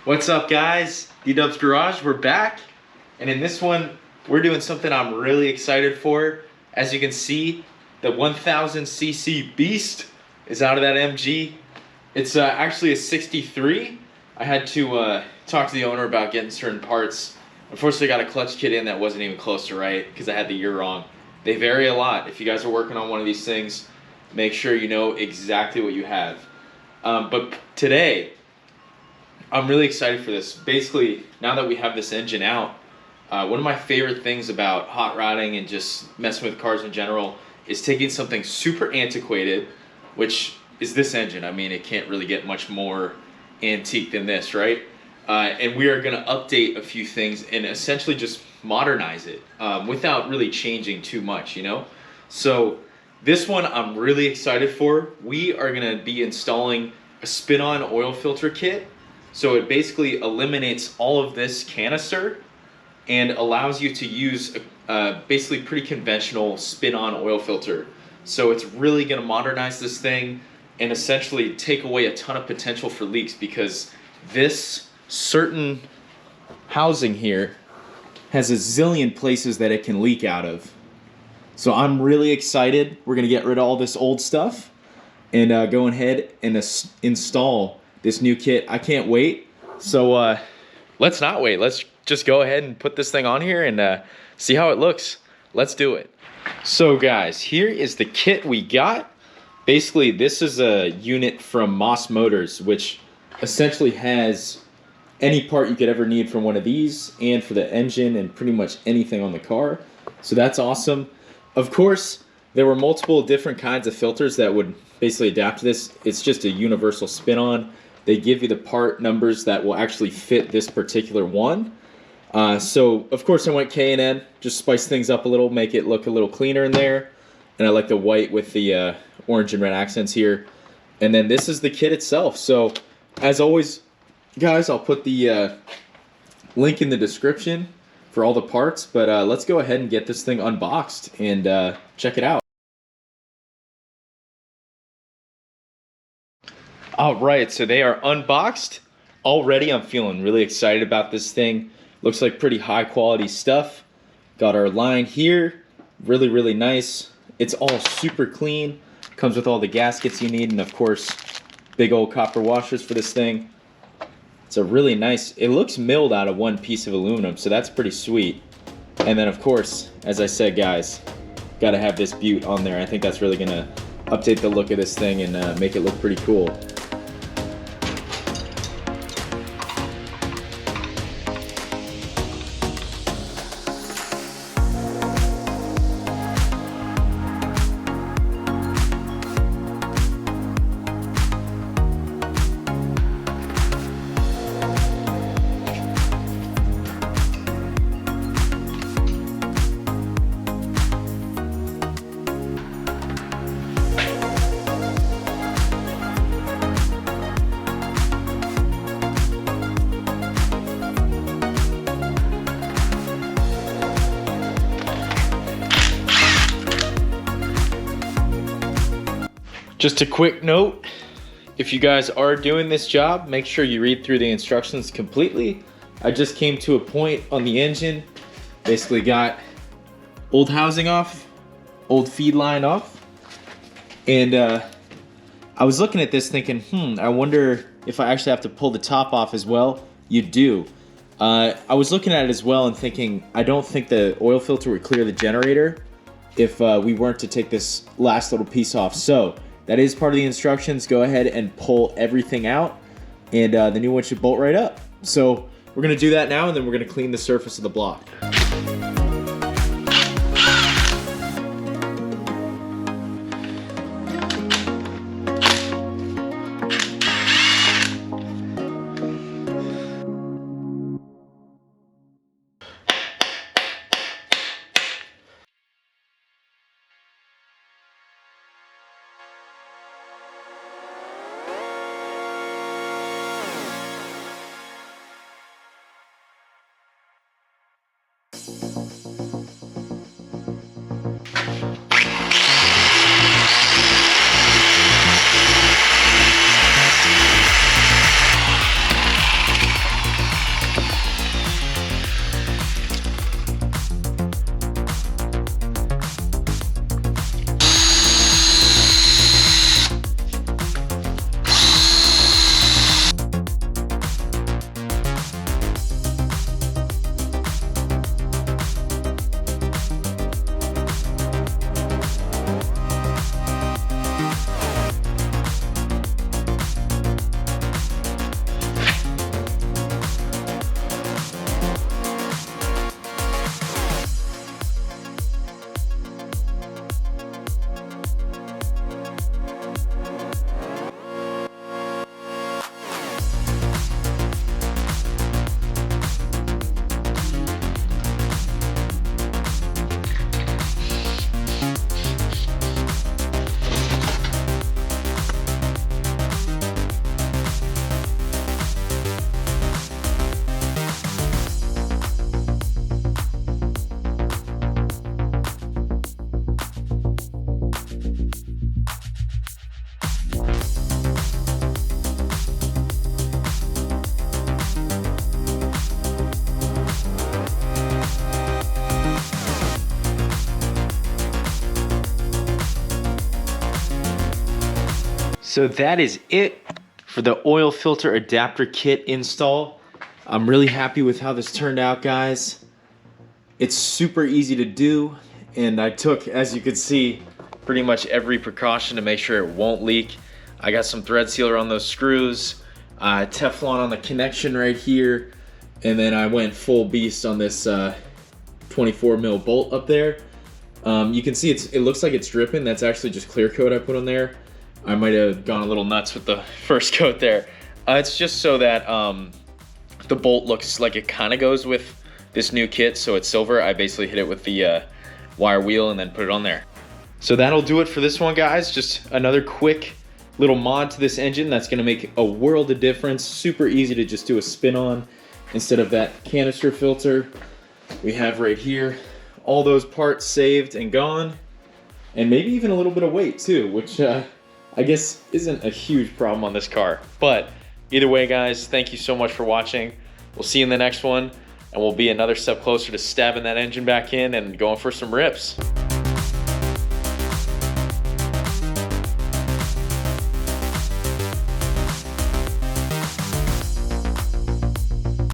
What's up, guys? D-Dub's Garage, we're back. And in this one, we're doing something I'm really excited for. As you can see, the 1000cc Beast is out of that MG. It's actually a 63. I had to talk to the owner about getting certain parts. Unfortunately, I got a clutch kit in that wasn't even close to right because I had the year wrong. They vary a lot. If you guys are working on one of these things, make sure you know exactly what you have. But today, I'm really excited for this. Basically, now that we have this engine out, one of my favorite things about hot rodding and just messing with cars in general is taking something super antiquated, which is this engine. I mean, it can't really get much more antique than this, right? And we are gonna update a few things and essentially just modernize it without really changing too much, you know? So this one I'm really excited for. We are gonna be installing a spin-on oil filter kit. So it basically eliminates all of this canister and allows you to use basically pretty conventional spin-on oil filter. So it's really gonna modernize this thing and essentially take away a ton of potential for leaks, because this certain housing here has a zillion places that it can leak out of. So I'm really excited. We're gonna get rid of all this old stuff and go ahead and install this new kit. I can't wait. So let's not wait. Let's just go ahead and put this thing on here and see how it looks. Let's do it. So guys, here is the kit we got. Basically, this is a unit from Moss Motors, which essentially has any part you could ever need from one of these, and for the engine and pretty much anything on the car. So that's awesome. Of course, there were multiple different kinds of filters that would basically adapt to this. It's just a universal spin-on. They give you the part numbers that will actually fit this particular one. So, of course, I went K&N, just spice things up a little, make it look a little cleaner in there. And I like the white with the orange and red accents here. And then this is the kit itself. So, as always, guys, I'll put the link in the description for all the parts. But let's go ahead and get this thing unboxed and check it out. All right, so they are unboxed. Already I'm feeling really excited about this thing. Looks like pretty high quality stuff. Got our line here, really, really nice. It's all super clean. Comes with all the gaskets you need, and of course, big old copper washers for this thing. It's a really nice, it looks milled out of one piece of aluminum, so that's pretty sweet. And then of course, as I said, guys, gotta have this butte on there. I think that's really gonna update the look of this thing and make it look pretty cool. Just a quick note, if you guys are doing this job, make sure you read through the instructions completely. I just came to a point on the engine, basically got old housing off, old feed line off, and I was looking at this thinking, I wonder if I actually have to pull the top off as well. You do. I was looking at it as well and thinking, I don't think the oil filter would clear the generator if we weren't to take this last little piece off. So that is part of the instructions. Go ahead and pull everything out, and the new one should bolt right up. So we're gonna do that now, and then we're gonna clean the surface of the block. So that is it for the oil filter adapter kit install. I'm really happy with how this turned out, guys. It's super easy to do, and I took, as you can see, pretty much every precaution to make sure it won't leak. I got some thread sealer on those screws, Teflon on the connection right here, and then I went full beast on this 24 mil bolt up there. You can see it looks like it's dripping. That's actually just clear coat I put on there. I might have gone a little nuts with the first coat there. It's just so that the bolt looks like it kind of goes with this new kit, so it's silver. I basically hit it with the wire wheel and then put it on there. So that'll do it for this one, guys. Just another quick little mod to this engine that's gonna make a world of difference. Super easy to just do a spin on instead of that canister filter we have right here. All those parts saved and gone, and maybe even a little bit of weight too, which I guess isn't a huge problem on this car. But either way, guys, thank you so much for watching. We'll see you in the next one, and we'll be another step closer to stabbing that engine back in and going for some rips.